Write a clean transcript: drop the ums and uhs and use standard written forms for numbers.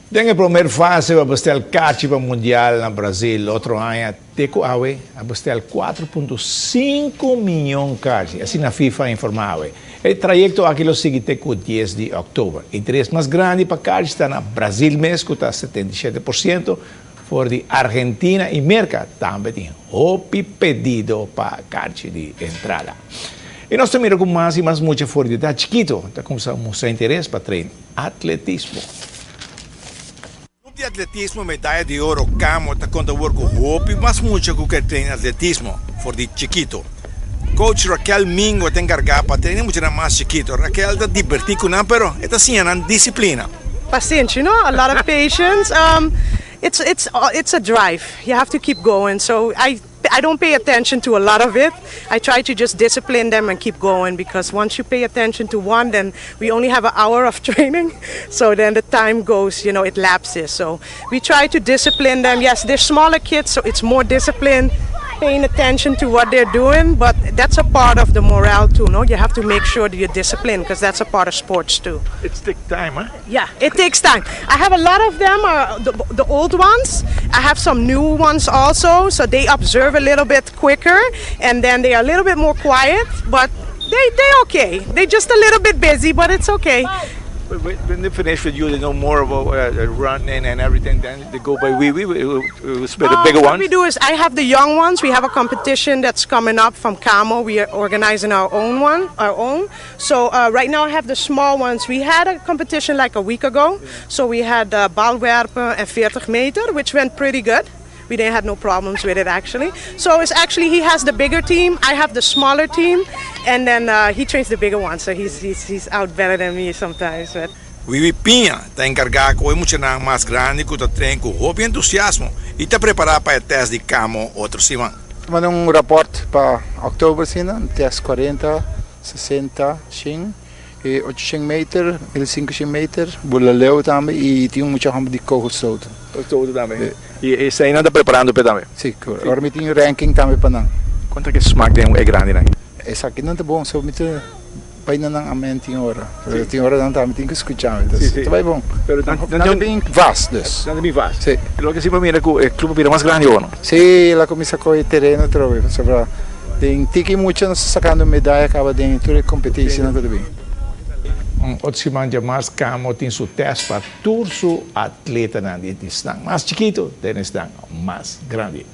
En a primeira fase, vai bastar o mundial no Brasil. Outro ano, Teco Awe, vai bastar 4,5 milhões de cartas. Assim a FIFA informava. O trajeto aqui lo sigue Teco 10 de outubro. O interesse mais grande para cartas está no Brasil mesmo, está 77%. Por de Argentina e Merca também tem pedido para cartas de entrada. E nós também com mais e mais muita fora de idade chiquito. Está começando a mostrar interesse para treinar atletismo. De atletismo, medalha de ouro, camo, está conta work hope, mas muito que treina atletismo, for de chiquito. Coach Raquel Mingo está encargada para treinar muito mais chiquito. Raquel está divertido com pero está assim na disciplina. Paciência, you know, a lot of patience. It's a drive. You have to keep going. So I don't pay attention to a lot of it. I try to just discipline them and keep going, because once you pay attention to one, then we only have an hour of training. So then the time goes, you know, it lapses. So we try to discipline them. Yes, they're smaller kids, so it's more discipline, paying attention to what they're doing, but that's a part of the morale too, no? You have to make sure that you're disciplined, because that's a part of sports too. It takes time, huh? Yeah, it takes time. I have a lot of them, the old ones. I have some new ones also, so they observe a little bit quicker, and then they are a little bit more quiet, but they're okay. They're just a little bit busy, but it's okay. When they finish with you, they know more about running and everything. Then they go by we split the bigger ones. What we do is I have the young ones. We have a competition that's coming up from Camo. We are organizing our own. So right now I have the small ones. We had a competition like a week ago. So we had balwerpen and 40 meter, which went pretty good. We didn't have no problems with it actually. So it's actually he has the bigger team, I have the smaller team, and then he trains the bigger one. So he's out better than me sometimes. But. Vivi Pinha está encargada com o muito mais grande que está treinando com hobby e entusiasmo e está preparada para o teste de camo outro semana. Mandei rapport para outubro, teste 40, 60, 100, 800 meter, 1500 meter, bulaleu também e tinha muita rampa de corro solto. Solto também. E isso aí não está preparando para também? Sim, agora me tem ranking também para não. Quanto que esse smack é grande, né? Essa aqui não é bom, só me tem paina não amen tem hora. Tem hora não também tem que escutar, então está bem bom. Não é bem vasto. Não é bem vasto. Sim. E logo assim para mim é que o clube é mais grande ou não? Sim, ela começa com o terreno outra vez, sobre tem que muito sacando medalha acaba de toda competição tudo bem. Outro semana mais Camo tem seu teste para todos os atletas na distância mais chiquito, tem distância mais grande.